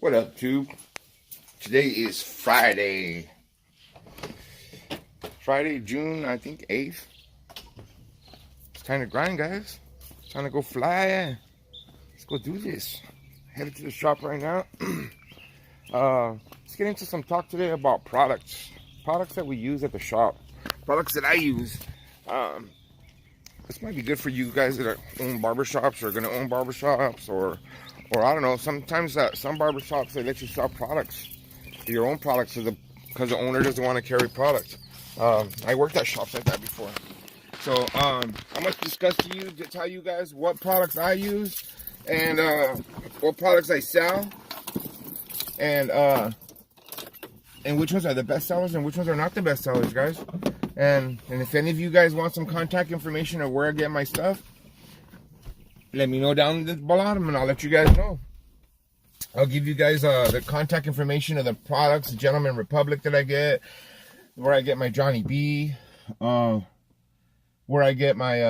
What up, tube? Today is Friday, June, I think, 8th. It's time to grind, guys. It's time to go fly. Let's go do this. Headed to the shop right now. Let's get into some talk today about products that we use at the shop, products that I use. This might be good for you guys that own barbershops or gonna own barbershops, or I don't know. Sometimes some barbershops, they let you sell products, your own products, because the owner doesn't want to carry products. I worked at shops like that before. So I'm gonna discuss to you, to tell you guys what products I use and what products I sell, and which ones are the best sellers and which ones are not the best sellers, guys. And if any of you guys want some contact information or where I get my stuff, let me know down the bottom and I'll let you guys know. I'll give you guys the contact information of the products, the Gentleman Republic that I get, where I get my Johnny B, where I get my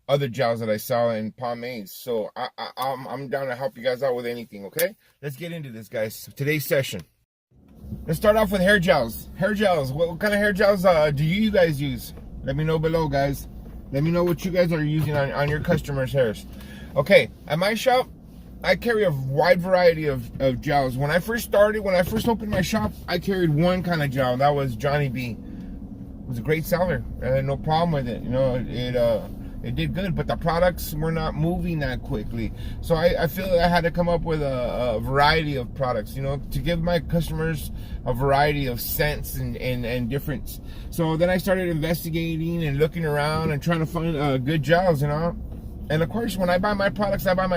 other gels that I sell, and pomades. So I'm down to help you guys out with anything, okay? Let's get into this, guys. Today's session. Let's start off with hair gels. Hair gels. What kind of hair gels do you guys use? Let me know below, guys. Let me know what you guys are using on your customers' hairs. Okay, at my shop, I carry a wide variety of gels. When I first opened my shop, I carried one kind of gel. That was Johnny B. It was a great seller. I had no problem with it. You know, it did good, but the products were not moving that quickly. So I feel that I had to come up with a variety of products, you know, to give my customers a variety of scents and difference. So then I started investigating and looking around and trying to find good gels, you know. And of course, when I buy my products, I buy them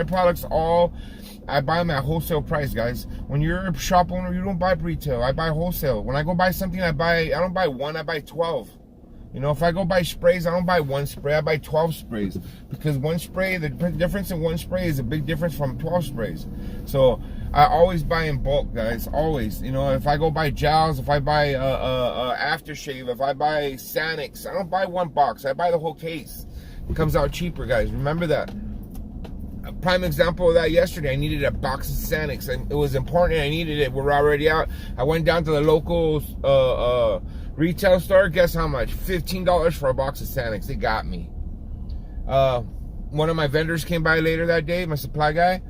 at wholesale price, guys. When you're a shop owner, you don't buy retail. I buy wholesale. When I go buy something, I don't buy one, I buy 12. You know, if I go buy sprays, I don't buy one spray, I buy 12 sprays. Because one spray, the difference in one spray is a big difference from 12 sprays. So I always buy in bulk, guys, always. You know, if I go buy gels, if I buy aftershave, if I buy Sanix, I don't buy one box, I buy the whole case. It comes out cheaper, guys, remember that. A prime example of that yesterday, I needed a box of Sanix, and it was important, I needed it, we're already out. I went down to the local retail store, guess how much? $15 for a box of Sanix. They got me. One of my vendors came by later that day, my supply guy.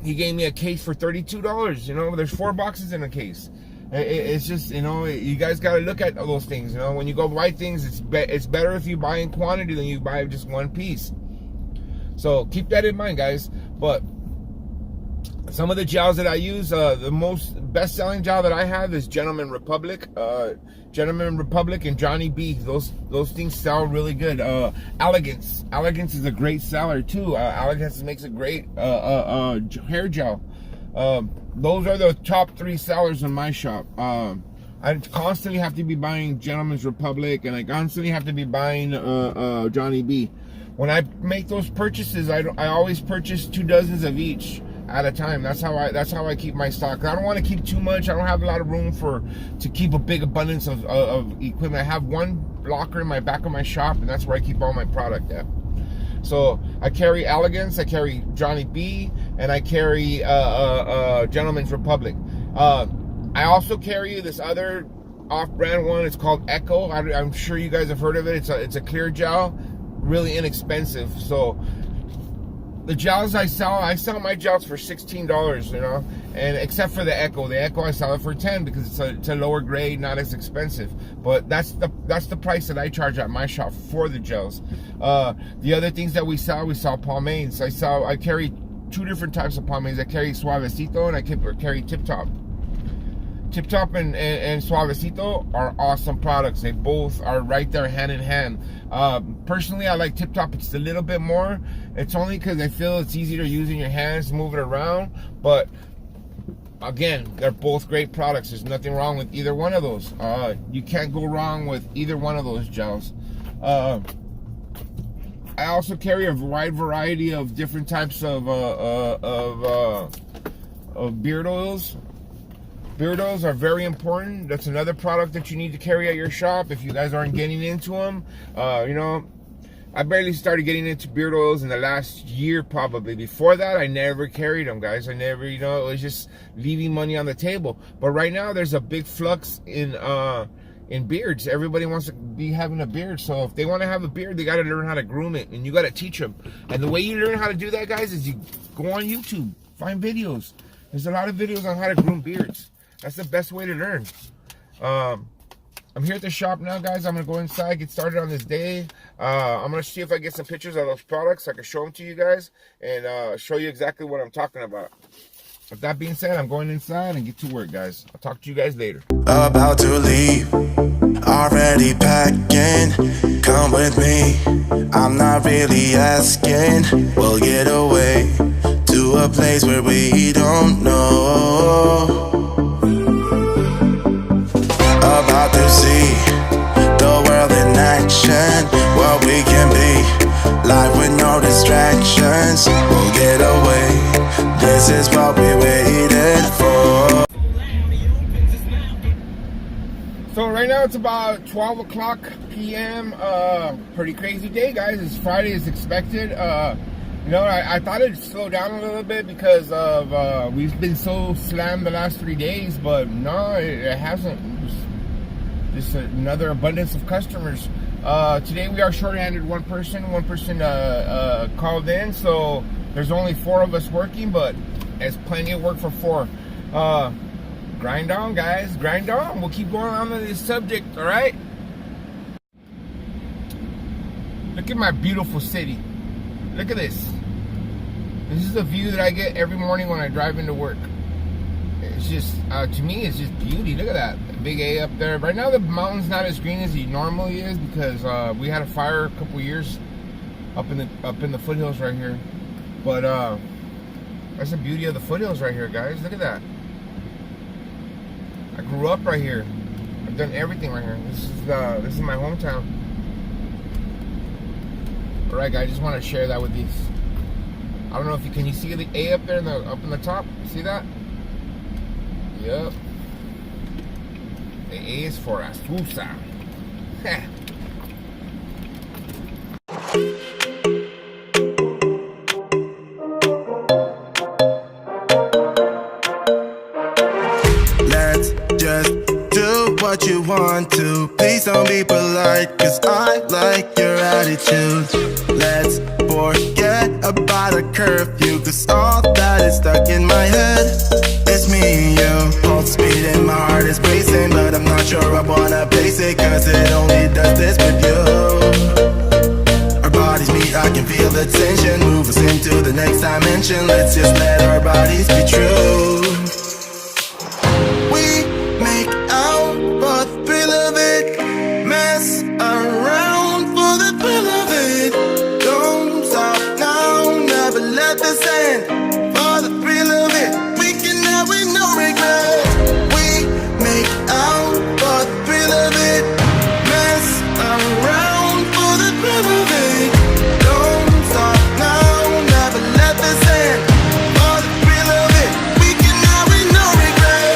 He gave me a case for $32. You know, there's 4 boxes in a case. It's just, you know, you guys got to look at those things. You know, when you go buy things, it's better if you buy in quantity than you buy just one piece. So keep that in mind, guys. But some of the gels that I use, the most best-selling gel that I have is Gentleman Republic. Gentleman Republic and Johnny B. Those things sell really good. Elegance is a great seller too. Elegance makes a great hair gel. Those are the top 3 sellers in my shop. I constantly have to be buying Gentleman's Republic, and I constantly have to be buying Johnny B. When I make those purchases, I always purchase 2 dozens of each at a time. That's how I keep my stock. I don't want to keep too much. I don't have a lot of room to keep a big abundance of equipment. I have one locker in my back of my shop, and that's where I keep all my product at. So I carry Elegance, I carry Johnny B, and I carry Gentleman's Republic. I also carry this other off-brand one. It's called Echo. I'm sure you guys have heard of it. It's a clear gel, really inexpensive. So the gels I sell my gels for $16, you know, and except for the Echo I sell it for $10 because it's a lower grade, not as expensive. But that's the price that I charge at my shop for the gels. The other things that we sell pomades. I carry 2 different types of pomades. I carry Suavecito and I carry Tip Top. Tip Top and Suavecito are awesome products. They both are right there hand in hand. Personally, I like Tip Top. It's a little bit more. It's only because I feel it's easier to use in your hands, move it around. But again, they're both great products. There's nothing wrong with either one of those. You can't go wrong with either one of those gels. I also carry a wide variety of different types of beard oils. Beard oils are very important. That's another product that you need to carry at your shop if you guys aren't getting into them. You know, I barely started getting into beard oils in the last year probably. Before that, I never carried them, guys. I never, you know, it was just leaving money on the table. But right now, there's a big flux in beards. Everybody wants to be having a beard. So if they want to have a beard, they got to learn how to groom it, and you got to teach them. And the way you learn how to do that, guys, is you go on YouTube, find videos. There's a lot of videos on how to groom beards. That's the best way to learn. I'm here at the shop now, guys. I'm gonna go inside, get started on this day. I'm gonna see if I get some pictures of those products so I can show them to you guys and show you exactly what I'm talking about. With that being said, I'm going inside and get to work, guys. I'll talk to you guys later. About to leave, already packing. Come with me, I'm not really asking. We'll get away to a place where we don't know. About to see the world in action, what we can be, life with no distractions. We'll get away, this is what we waited for. So right now it's about 12 o'clock p.m. Pretty crazy day, guys. It's Friday as expected. You know, I thought it'd slow down a little bit because of we've been so slammed the last 3 days, but no, it hasn't. Just another abundance of customers. Today we are short-handed. One person called in, so there's only 4 of us working, but it's plenty of work for 4. Grind on, guys, grind on. We'll keep going on with this subject, all right? Look at my beautiful city. Look at this. This is the view that I get every morning when I drive into work. It's just, to me, it's just beauty. Look at that. Big A up there. Right now the mountain's not as green as he normally is because we had a fire a couple years up in the foothills right here. But that's the beauty of the foothills right here, guys. Look at that. I grew up right here. I've done everything right here. This is my hometown. All right, guys. I just want to share that with you. I don't know if you can see the A up there up in the top. See that? Yep. The A is for Astusa. Let's just do what you want to. Please don't be polite, cause I like your attitude. Let's forget about a curfew, cause all that is stuck in my head. It's me and you, pulse speed and my heart is racing, but I'm not sure I wanna place it, cause it only does this with you. Our bodies meet, I can feel the tension, move us into the next dimension. Let's just let our bodies be true. We make out for the thrill of it, mess around for the thrill of it. Don't stop now, never let this end, for the thrill of it. With no regret, we make out for the thrill of it, mess around for the thrill of it. Don't stop now, never let this end, for the thrill of it. We can have it, no regret.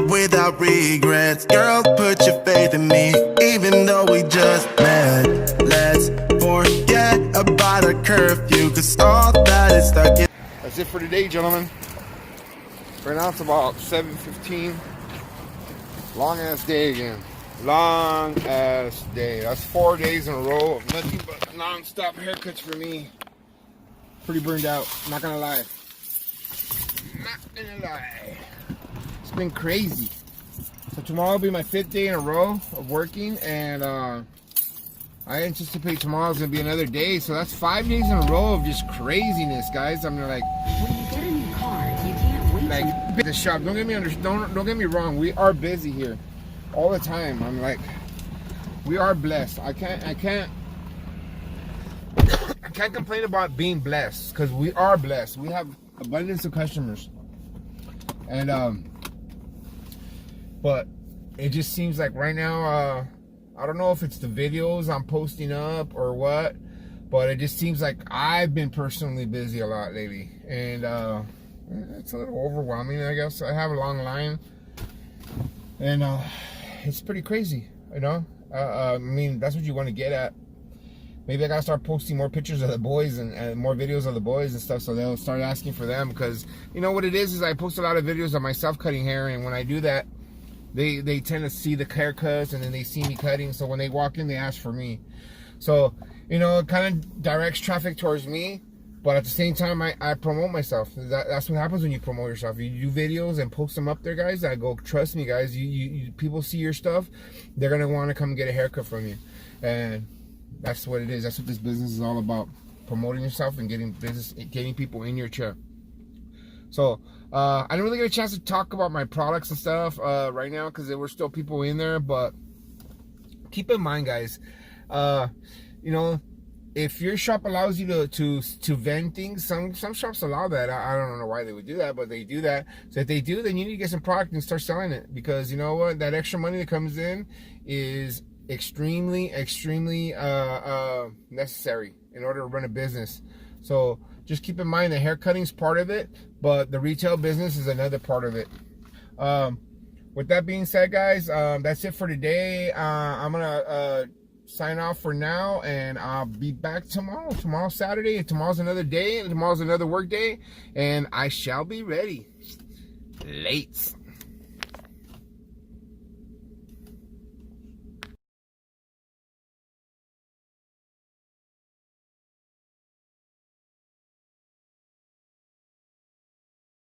Without regrets, girl, put your faith in me, even though we just met. Let's forget about a curfew, cause all that is stuck in. That's it for today, gentlemen. Right now it's about 7:15. Long ass day again. Long ass day. That's 4 days in a row of nothing but non-stop haircuts for me. Pretty burned out, not gonna lie. Not gonna lie. It's been crazy. So tomorrow will be my 5th day in a row of working, and I anticipate tomorrow's gonna be another day. So that's 5 days in a row of just craziness, guys. I'm like, when you get in your car, you can't wait. Like the shop. Don't get me wrong. We are busy here all the time. I'm like, we are blessed. I can't complain about being blessed because we are blessed. We have abundance of customers, and but it just seems like right now I don't know if it's the videos I'm posting up or what, but it just seems like I've been personally busy a lot lately, and it's a little overwhelming, I guess. I have a long line, and it's pretty crazy, you know. I mean, that's what you want to get at. Maybe I gotta start posting more pictures of the boys and more videos of the boys and stuff, so they'll start asking for them. Because you know what it is I post a lot of videos of myself cutting hair, and when I do that, they tend to see the haircuts, and then they see me cutting. So when they walk in, they ask for me. So you know, it kind of directs traffic towards me, but at the same time, I promote myself. That's what happens when you promote yourself. You do videos and post them up there, guys. I go, trust me, guys. People see your stuff, they're gonna want to come get a haircut from you, and that's what it is. That's what this business is all about. Promoting yourself and getting people in your chair. So I didn't really get a chance to talk about my products and stuff right now because there were still people in there. But keep in mind, guys, you know, if your shop allows you to vend things, some shops allow that. I don't know why they would do that, but they do that. So if they do, then you need to get some product and start selling it, because you know what, that extra money that comes in is extremely necessary in order to run a business. So just keep in mind that hair cutting is part of it, but the retail business is another part of it. With that being said, guys, that's it for today. I'm gonna sign off for now, and I'll be back tomorrow. Tomorrow's Saturday, and tomorrow's another day, and tomorrow's another work day, and I shall be ready. Late.